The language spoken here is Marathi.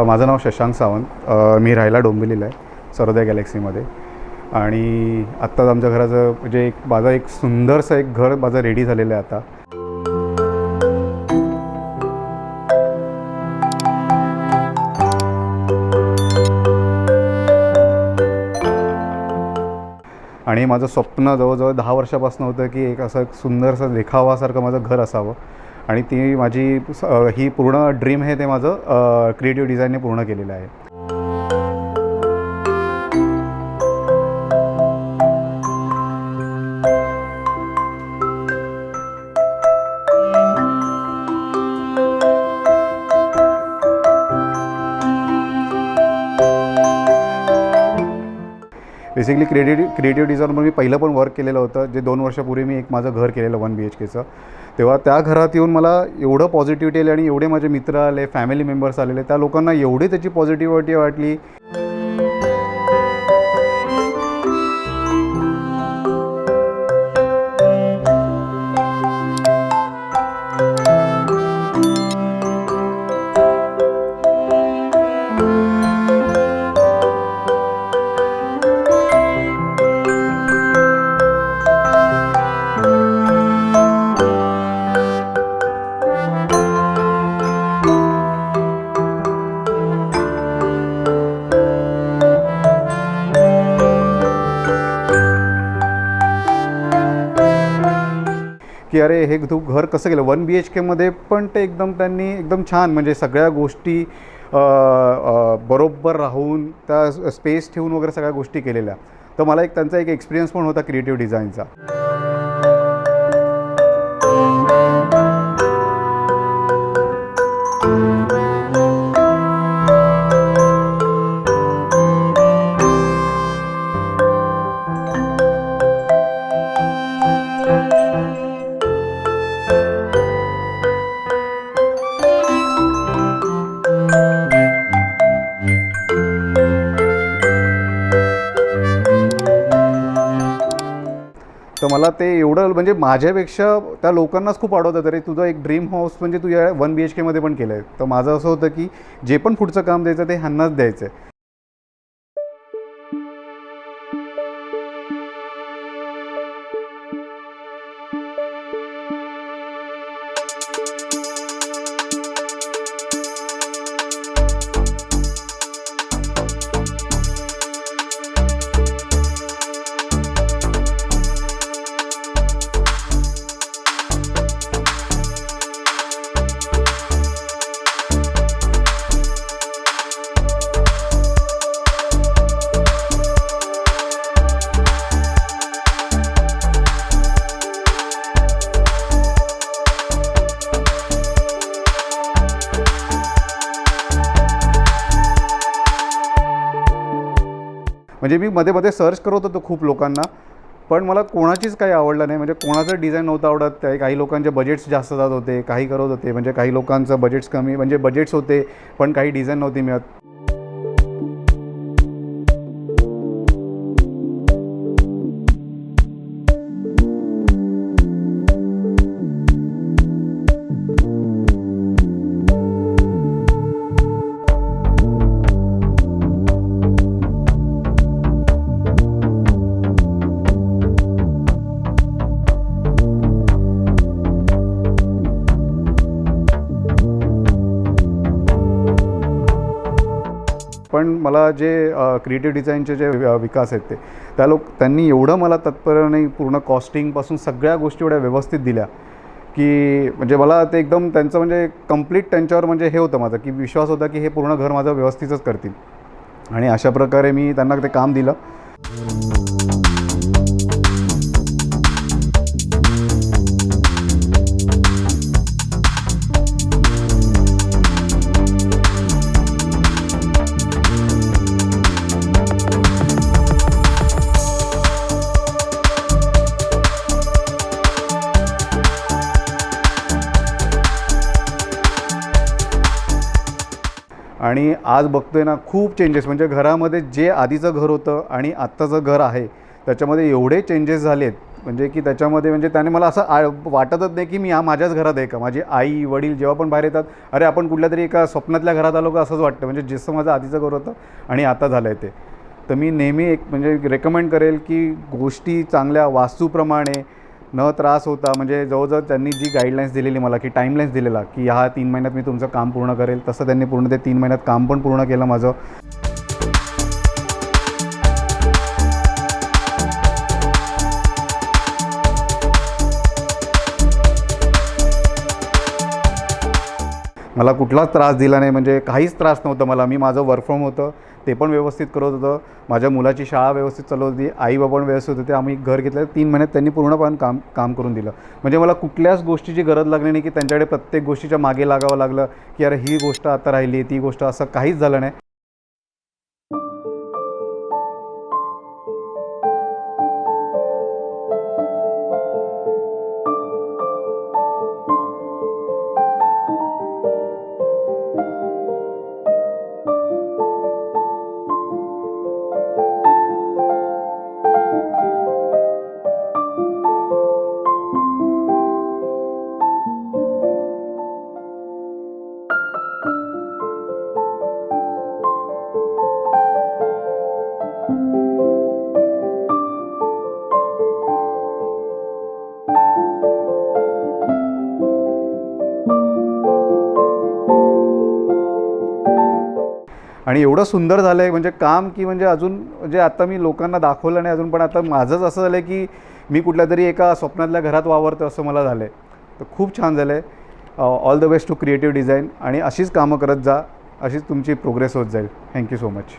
माझं नाव शशांक सावंत. मी राहायला डोंबिवलीला आहे, सरोदय गॅलेक्सीमध्ये. आणि आत्ताच आमच्या घराचं म्हणजे माझं एक सुंदरसं एक घर माझं रेडी झालेलं आहे आता. आणि माझं स्वप्न जवळजवळ 10 वर्षापासून होतं की एक असं सुंदरसं देखावासारखं माझं घर असावं. आणि ती माझी ही पूर्ण ड्रीम आहे ते माझं क्रिएटिव्ह डिझाईनने पूर्ण केलेलं आहे. बेसिकली क्रिएटिव्ह डिझाईनवर मी पहिलं पण वर्क केलेलं होतं. जे 2 वर्षापूर्वी मी एक माझं घर केलेलं 1 BHKचं. तेव्हा त्या घरात येऊन मला एवढं पॉझिटिव्हिटी आली आणि एवढे माझे मित्र आले, फॅमिली मेंबर्स आलेले, त्या लोकांना एवढी त्याची पॉझिटिव्हिटी वाटली. की अरे हे तू घर कसं केलं 1 BHKमध्ये, पण ते त्यांनी एकदम छान म्हणजे सगळ्या गोष्टी बरोबर राहून त्या स्पेस ठेवून वगैरे सगळ्या गोष्टी केलेल्या. तर मला त्यांचा एक एक्सपिरियन्स पण होता क्रिएटिव्ह डिझाईनचा. तर मला ते एवढं म्हणजे माझ्यापेक्षा त्या लोकांनाच खूप आवडतं. तरी तुझं एक ड्रीम हाऊस म्हणजे तू या 1 BHKमध्ये पण केलं आहे. तर माझं असं होतं की जे पण पुढचं काम द्यायचं ते ह्यांनाच द्यायचं आहे. म्हणजे मी मध्ये सर्च करत होतो खूप लोकांना, पण मला कोणाचीच काही आवडलं नाही. म्हणजे कोणाचं डिझाईन नव्हतं आवडत. काही लोकांचे बजेट्स जास्त जात होते, काही करत होते. म्हणजे काही लोकांचं बजेट्स कमी म्हणजे बजेट्स होते पण काही डिझाईन नव्हती मिळत. पण मला जे क्रिएटिव्ह डिझाईनचे जे विकास आहेत त्यांनी एवढं मला तत्परपणे पूर्ण कॉस्टिंगपासून सगळ्या गोष्टी एवढ्या व्यवस्थित दिल्या की म्हणजे मला ते त्यांचं म्हणजे कंप्लीट त्यांच्यावर म्हणजे हे होतं माझं की विश्वास होता की हे पूर्ण घर माझं व्यवस्थितच करतील. आणि अशा प्रकारे मी त्यांना ते काम दिलं. आणि आज बघतोय ना खूप चेंजेस. म्हणजे घरामध्ये जे आधीचं घर होतं आणि आत्ताचं घर आहे त्याच्यामध्ये एवढे चेंजेस झालेत म्हणजे की त्याच्यामध्ये म्हणजे त्याने मला असं वाटतच नाही की मी माझ्याच घरात आहे का. माझी आई वडील जेव्हा पण बाहेर येतात, अरे आपण कुठल्या तरी एका स्वप्नातल्या घरात आलो का असंच वाटतं. म्हणजे जसं माझं आधीचं घर होतं आणि आता झालं आहे ते. तर मी नेहमी एक म्हणजे रेकमेंड करेल की गोष्टी चांगल्या वास्तूप्रमाणे न त्रास होता, म्हणजे जवळजवळ त्यांनी जी गाईडलाईन्स दिलेली मला की टाईमलाईन्स दिलेला की ह्या 3 महिन्यात मी तुमचं काम पूर्ण करेल, तसं त्यांनी पूर्ण ते 3 महिन्यात काम पण पूर्ण केलं माझं. मला कुठलाच त्रास दिला नाही, म्हणजे काहीच त्रास नव्हता मला. मी माझं वर्क फ्रॉम होतं ते पण व्यवस्थित करत होतं, माझ्या मुलाची शाळा व्यवस्थित चालवत होती, आई बाबा पण व्यवस्थित होते. आम्ही घर घेतलं 3 महिन्यात त्यांनी पूर्णपणे काम करून दिलं. म्हणजे मला कुठल्याच गोष्टीची गरज लागली नाही की त्यांच्याकडे प्रत्येक गोष्टीच्या मागे लागावं लागलं की अरे ही गोष्ट आता राहिली, ती गोष्ट, असं काहीच झालं नाही. आणि एवढं सुंदर झालं आहे म्हणजे काम की म्हणजे अजून म्हणजे आता मी लोकांना दाखवलं नाही अजून, पण आता माझंच असं झालं आहे की मी कुठल्यातरी एका स्वप्नातल्या घरात वावरतो असं मला झालं आहे. तर खूप छान झालं आहे. All the best to creative design, आणि अशीच कामं करत जा, अशीच तुमची प्रोग्रेस होत जाईल. Thank you so much.